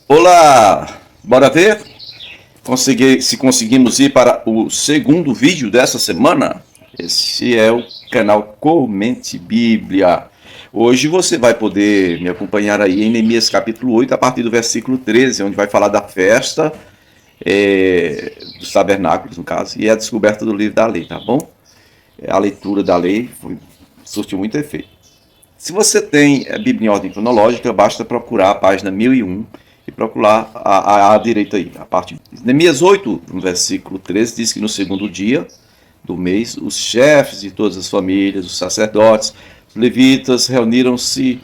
Olá, bora ver se conseguimos ir para o segundo vídeo dessa semana. Esse é o canal Comente Bíblia. Hoje você vai poder me acompanhar aí em Neemias capítulo 8, a partir do versículo 13, onde vai falar da festa dos tabernáculos, no caso, e a descoberta do livro da lei, tá bom? A leitura da lei surtiu muito efeito. Se você tem a Bíblia em ordem cronológica, basta procurar a página 1001 e procurar à direita aí, a parte. Neemias 8, no versículo 13, diz que no segundo dia do mês, os chefes de todas as famílias, os sacerdotes, os levitas, reuniram-se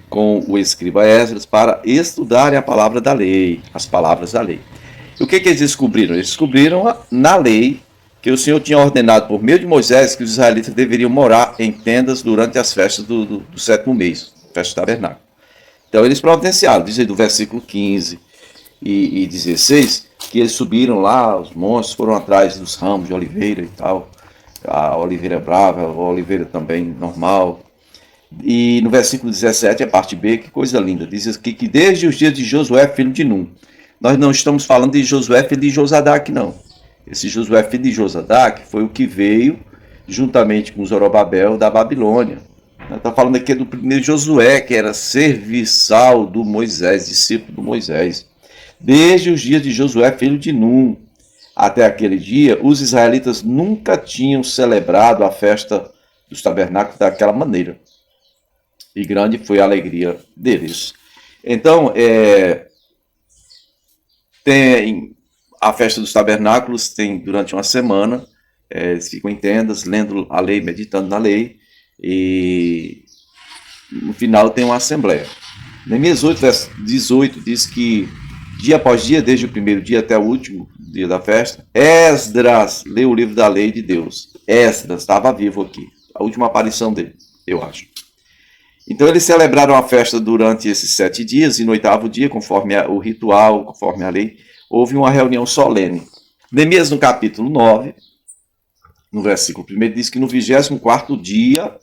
com o escriba Esdras para estudarem a palavra da lei, as palavras da lei. E o que eles descobriram? Eles descobriram na lei que o Senhor tinha ordenado por meio de Moisés que os israelitas deveriam morar em tendas durante as festas do sétimo mês, festa do tabernáculo. Então eles providenciaram, diz aí do versículo 15 e 16, que eles subiram lá, os monstros foram atrás dos ramos de oliveira e tal, a oliveira brava, a oliveira também normal. E no versículo 17, a parte B, que coisa linda, diz aqui que desde os dias de Josué, filho de Num, nós não estamos falando de Josué, filho de Josadac, não. Esse Josué, filho de Josadac, foi o que veio juntamente com Zorobabel da Babilônia. Está falando aqui do primeiro Josué, que era serviçal do Moisés, discípulo do Moisés. Desde os dias de Josué, filho de Num, até aquele dia, os israelitas nunca tinham celebrado a festa dos tabernáculos daquela maneira. E grande foi a alegria deles. Então, tem a festa dos tabernáculos, tem durante uma semana, eles ficam em tendas, lendo a lei, meditando na lei, e no final tem uma assembleia. Neemias 8, verso 18 diz que dia após dia, desde o primeiro dia até o último dia da festa, Esdras leu o livro da lei de Deus. Esdras estava vivo aqui, a última aparição dele, eu acho. Então eles celebraram a festa durante esses 7 dias, e no 8º dia, conforme o ritual, conforme a lei, houve uma reunião solene. Neemias, no capítulo 9, no versículo 1, diz que no 24º dia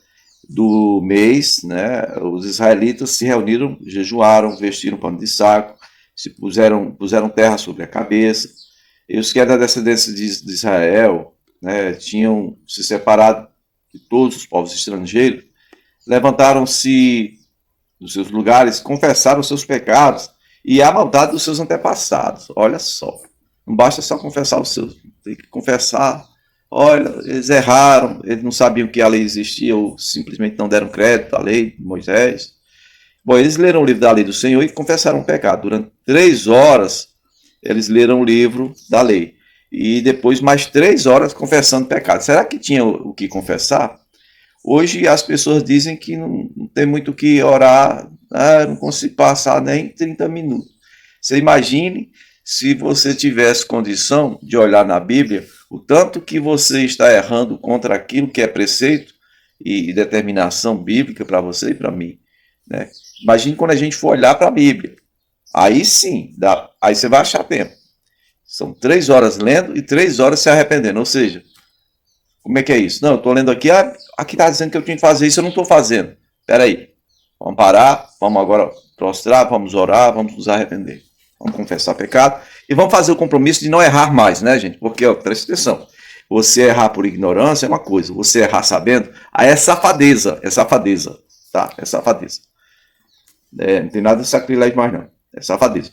do mês, né, os israelitas se reuniram, jejuaram, vestiram pano de saco, se puseram terra sobre a cabeça. E os que eram da descendência de Israel, né, tinham se separado de todos os povos estrangeiros, levantaram-se dos seus lugares, confessaram os seus pecados e a maldade dos seus antepassados. Olha só, não basta só confessar os seus, tem que confessar. Olha, eles erraram, eles não sabiam que a lei existia ou simplesmente não deram crédito à lei de Moisés. Bom, eles leram o livro da lei do Senhor e confessaram o pecado. Durante 3 horas, eles leram o livro da lei. E depois mais 3 horas confessando o pecado. Será que tinha o que confessar? Hoje as pessoas dizem que não tem muito o que orar, não consigo passar nem 30 minutos. Você imagine se você tivesse condição de olhar na Bíblia o tanto que você está errando contra aquilo que é preceito e determinação bíblica para você e para mim. Né? Imagine quando a gente for olhar para a Bíblia. Aí sim, aí você vai achar tempo. São 3 horas lendo e 3 horas se arrependendo. Ou seja, como é que é isso? Não, eu estou lendo aqui, aqui está dizendo que eu tinha que fazer isso, eu não estou fazendo. Espera aí, vamos parar, vamos agora prostrar, vamos orar, vamos nos arrepender. Vamos confessar pecado e vamos fazer o compromisso de não errar mais, né, gente? Porque, presta atenção, você errar por ignorância é uma coisa, você errar sabendo, aí é safadeza, tá? É safadeza. Não tem nada de sacrilégio mais não, é safadeza.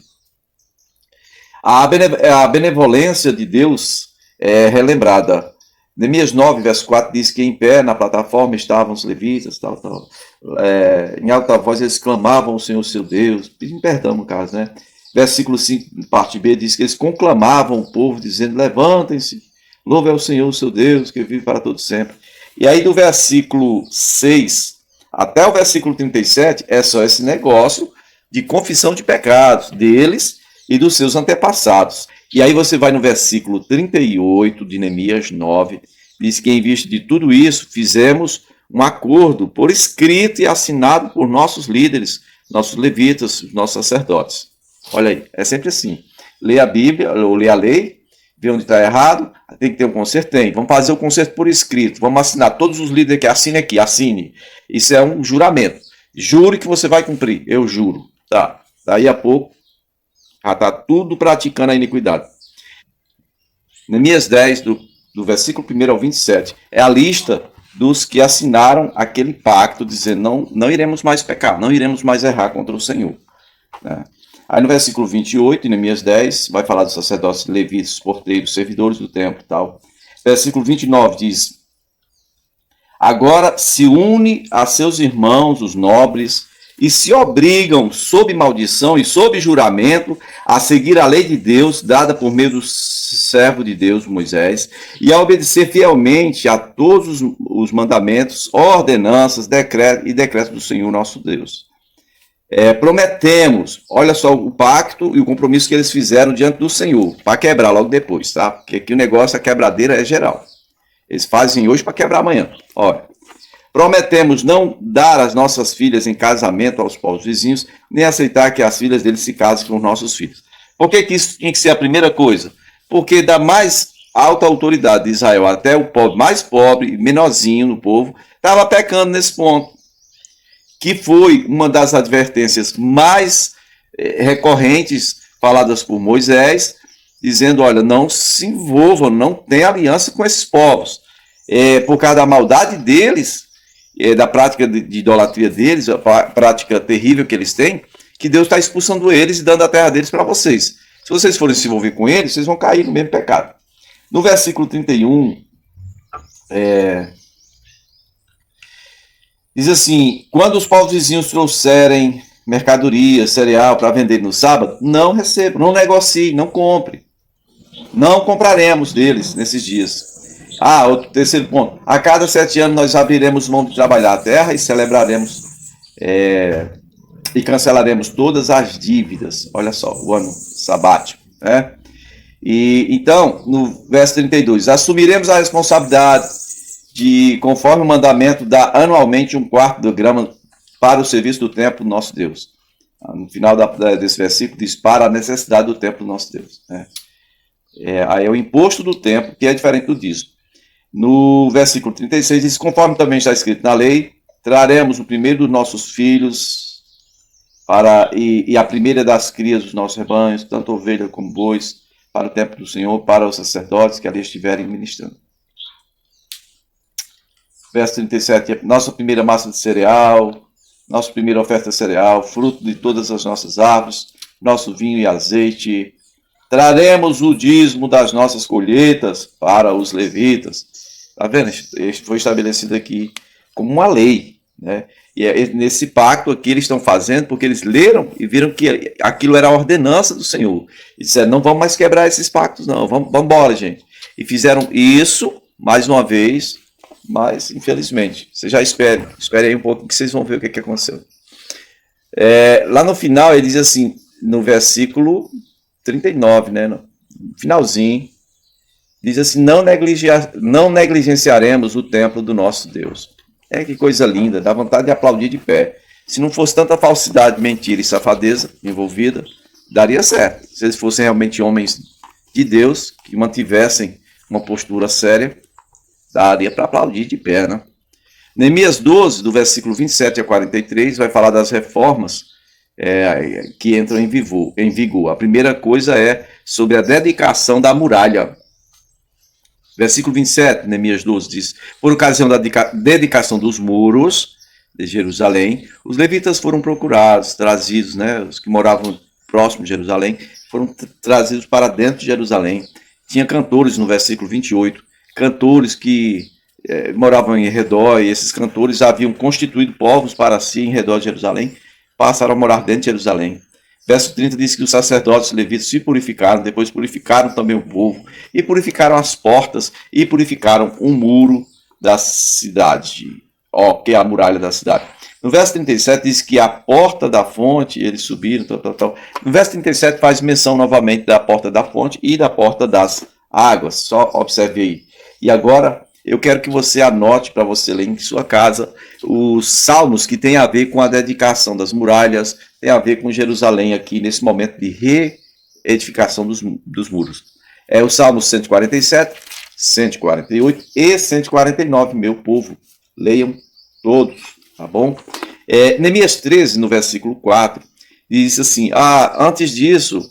A benevolência de Deus é relembrada. Neemias 9, verso 4 diz que em pé na plataforma estavam os levitas, tal. Em alta voz eles clamavam ao Senhor seu Deus, pedindo perdão no caso, né? Versículo 5, parte B, diz que eles conclamavam o povo, dizendo, levantem-se, louve ao Senhor seu Deus, que vive para todo sempre. E aí do versículo 6 até o versículo 37, é só esse negócio de confissão de pecados deles e dos seus antepassados. E aí você vai no versículo 38 de Neemias 9, diz que em vista de tudo isso, fizemos um acordo por escrito e assinado por nossos líderes, nossos levitas, nossos sacerdotes. Olha aí, é sempre assim. Lê a Bíblia, ou lê a lei, vê onde está errado, tem que ter um conserto, tem. Vamos fazer o conserto por escrito, vamos assinar. Todos os líderes que assinem aqui, assine. Isso é um juramento. Jure que você vai cumprir, eu juro. Tá. Daí a pouco, Já está tudo praticando a iniquidade. Neemias 10, do versículo 1 ao 27, é a lista dos que assinaram aquele pacto, dizendo, não iremos mais pecar, não iremos mais errar contra o Senhor. Né? Aí no versículo 28, em Neemias 10, vai falar dos sacerdotes, levitas, porteiros, servidores do templo e tal. Versículo 29 diz, agora se une a seus irmãos, os nobres, e se obrigam, sob maldição e sob juramento, a seguir a lei de Deus, dada por meio do servo de Deus, Moisés, e a obedecer fielmente a todos os mandamentos, ordenanças, decretos do Senhor nosso Deus. Prometemos, olha só o pacto e o compromisso que eles fizeram diante do Senhor, para quebrar logo depois, tá? Porque aqui o negócio, a quebradeira é geral. Eles fazem hoje para quebrar amanhã. Olha, prometemos não dar as nossas filhas em casamento aos povos vizinhos, nem aceitar que as filhas deles se casem com os nossos filhos. Por que isso tinha que ser a primeira coisa? Porque da mais alta autoridade de Israel até o povo mais pobre, menorzinho no povo, estava pecando nesse ponto. Que foi uma das advertências mais recorrentes faladas por Moisés, dizendo, olha, não se envolvam, não tenham aliança com esses povos. Por causa da maldade deles, da prática de idolatria deles, a prática terrível que eles têm, que Deus está expulsando eles e dando a terra deles para vocês. Se vocês forem se envolver com eles, vocês vão cair no mesmo pecado. No versículo 31, diz assim, quando os povos vizinhos trouxerem mercadoria, cereal para vender no sábado, não recebam, não negocie, não compre. Não compraremos deles nesses dias. Outro terceiro ponto. A cada 7 anos nós abriremos mão de trabalhar a terra e celebraremos e cancelaremos todas as dívidas. Olha só, o ano sabático. Né? E então, no verso 32, assumiremos a responsabilidade de, conforme o mandamento, dar anualmente 1/4 do grama para o serviço do templo do nosso Deus. No final desse versículo diz, para a necessidade do templo do nosso Deus. Né? Aí é o imposto do templo, que é diferente do dízimo. No versículo 36 diz, conforme também está escrito na lei, traremos o primeiro dos nossos filhos e a primeira das crias dos nossos rebanhos, tanto ovelha como bois, para o templo do Senhor, para os sacerdotes que ali estiverem ministrando. Verso 37, nossa primeira massa de cereal, nossa primeira oferta de cereal, fruto de todas as nossas árvores, nosso vinho e azeite. Traremos o dízimo das nossas colheitas para os levitas. Está vendo? Isso foi estabelecido aqui como uma lei. Né? E nesse pacto aqui eles estão fazendo porque eles leram e viram que aquilo era a ordenança do Senhor. E disseram, não vamos mais quebrar esses pactos não, vamos embora, gente. E fizeram isso, mais uma vez, mas infelizmente, você já espere aí um pouco que vocês vão ver o que aconteceu. Lá no final ele diz assim, no versículo 39, né, no finalzinho, diz assim, não negligenciaremos o templo do nosso Deus. Que coisa linda, dá vontade de aplaudir de pé. Se não fosse tanta falsidade, mentira e safadeza envolvida, daria certo. Se eles fossem realmente homens de Deus, que mantivessem uma postura séria, daria para aplaudir de pé, né? Neemias 12, do versículo 27 a 43, vai falar das reformas que entram em vigor. A primeira coisa é sobre a dedicação da muralha. Versículo 27, Neemias 12, diz, por ocasião da dedicação dos muros de Jerusalém, os levitas foram procurados, trazidos, né, os que moravam próximo de Jerusalém, foram trazidos para dentro de Jerusalém. Tinha cantores no versículo 28, cantores que moravam em redor, e esses cantores haviam constituído povos para si em redor de Jerusalém, passaram a morar dentro de Jerusalém. Verso 30 diz que os sacerdotes levitas se purificaram, depois purificaram também o povo, e purificaram as portas, e purificaram o muro da cidade, que é a muralha da cidade. No verso 37 diz que a porta da fonte, eles subiram, tal. No verso 37 faz menção novamente da porta da fonte e da porta das águas, só observe aí. E agora eu quero que você anote para você ler em sua casa os salmos que tem a ver com a dedicação das muralhas, tem a ver com Jerusalém aqui nesse momento de reedificação dos muros. O Salmo 147, 148 e 149, meu povo, leiam todos, tá bom? Neemias 13, no versículo 4, diz assim, antes disso,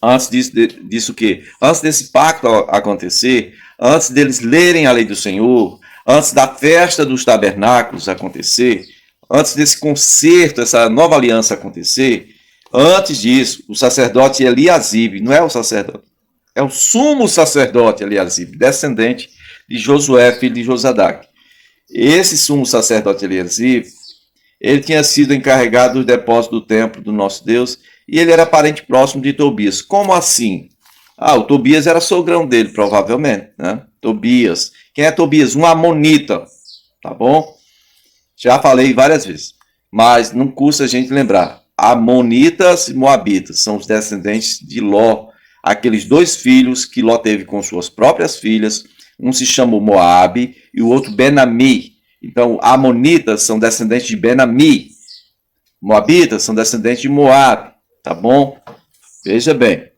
Antes disso o quê? Antes desse pacto acontecer, antes deles lerem a lei do Senhor, antes da festa dos tabernáculos acontecer, antes desse concerto, essa nova aliança acontecer, antes disso, o sacerdote Eliasibe, não é o sacerdote, é o sumo sacerdote Eliasibe, descendente de Josué, filho de Josadaque. Esse sumo sacerdote Eliasibe, ele tinha sido encarregado do depósito do templo do nosso Deus e ele era parente próximo de Tobias. Como assim? O Tobias era sogrão dele, provavelmente, né? Tobias. Quem é Tobias? Um amonita, tá bom? Já falei várias vezes, mas não custa a gente lembrar. Amonitas e Moabitas são os descendentes de Ló, aqueles dois filhos que Ló teve com suas próprias filhas. Um se chamou Moabe e o outro Benami. Então, Amonitas são descendentes de Benami. Moabitas são descendentes de Moabe. Tá bom? Veja bem.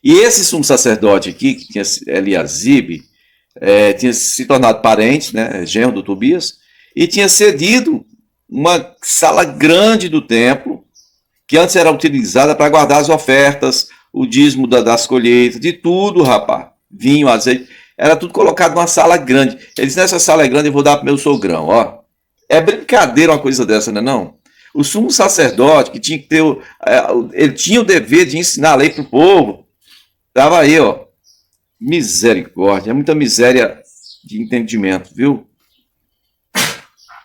E esse sumo sacerdote aqui, que tinha Eliasibe, tinha se tornado parente, né, genro do Tobias, e tinha cedido uma sala grande do templo, que antes era utilizada para guardar as ofertas, o dízimo das colheitas, de tudo, rapaz. Vinho, azeite, era tudo colocado numa sala grande. Ele disse, nessa sala grande eu vou dar para o meu sogrão, ó. É brincadeira uma coisa dessa, né, não? O sumo sacerdote, que tinha que ter, ele tinha o dever de ensinar a lei para o povo, estava aí, ó. Misericórdia, é muita miséria de entendimento, viu?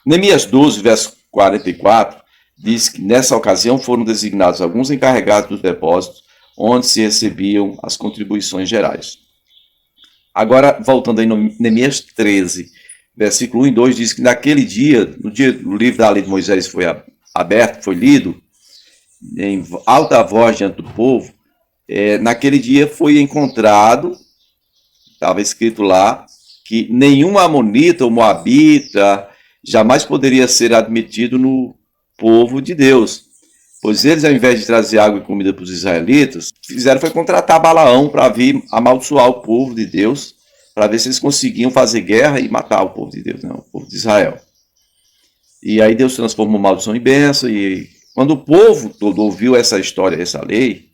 Neemias 12, verso 44, diz que nessa ocasião foram designados alguns encarregados dos depósitos, onde se recebiam as contribuições gerais. Agora, voltando aí no Neemias 13, versículo 1 e 2, diz que naquele dia, no dia do livro da lei de Moisés foi aberto, foi lido, em alta voz diante do povo, naquele dia foi encontrado, estava escrito lá, que nenhum amonita ou moabita jamais poderia ser admitido no povo de Deus. Pois eles, ao invés de trazer água e comida para os israelitas, o que fizeram foi contratar Balaão para vir amaldiçoar o povo de Deus, para ver se eles conseguiam fazer guerra e matar o povo de Deus, não, o povo de Israel. E aí Deus transformou maldição em bênção, e quando o povo todo ouviu essa história, essa lei,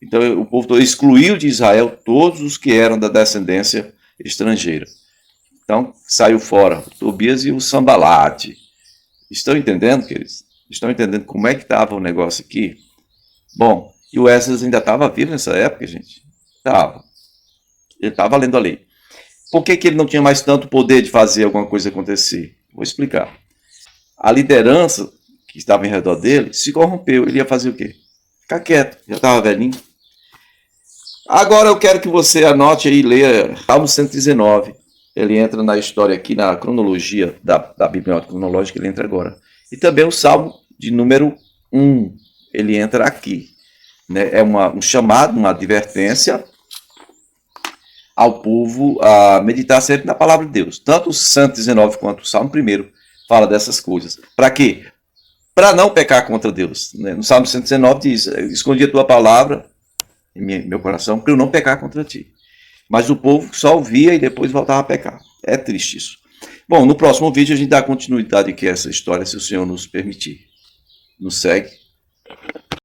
então o povo todo excluiu de Israel todos os que eram da descendência estrangeira. Então saiu fora o Tobias e o Sambalate. Estão entendendo, queridos? Estão entendendo como é que estava o negócio aqui? Bom, e o Esdras ainda estava vivo nessa época, gente? Estava. Ele estava lendo a lei. Por que ele não tinha mais tanto poder de fazer alguma coisa acontecer? Vou explicar. A liderança que estava em redor dele se corrompeu. Ele ia fazer o quê? Ficar quieto. Já estava velhinho. Agora eu quero que você anote aí e leia Salmo 119. Ele entra na história aqui, na cronologia da Bíblia cronológica, ele entra agora. E também o Salmo de número 1, ele entra aqui. Né? É um chamado, uma advertência ao povo a meditar sempre na palavra de Deus. Tanto o 119 quanto o Salmo 1 fala dessas coisas. Para quê? Para não pecar contra Deus. Né? No Salmo 119 diz, escondi a tua palavra em meu coração para eu não pecar contra ti. Mas o povo só ouvia e depois voltava a pecar. É triste isso. Bom, no próximo vídeo a gente dá continuidade aqui a essa história, se o Senhor nos permitir. Nos segue.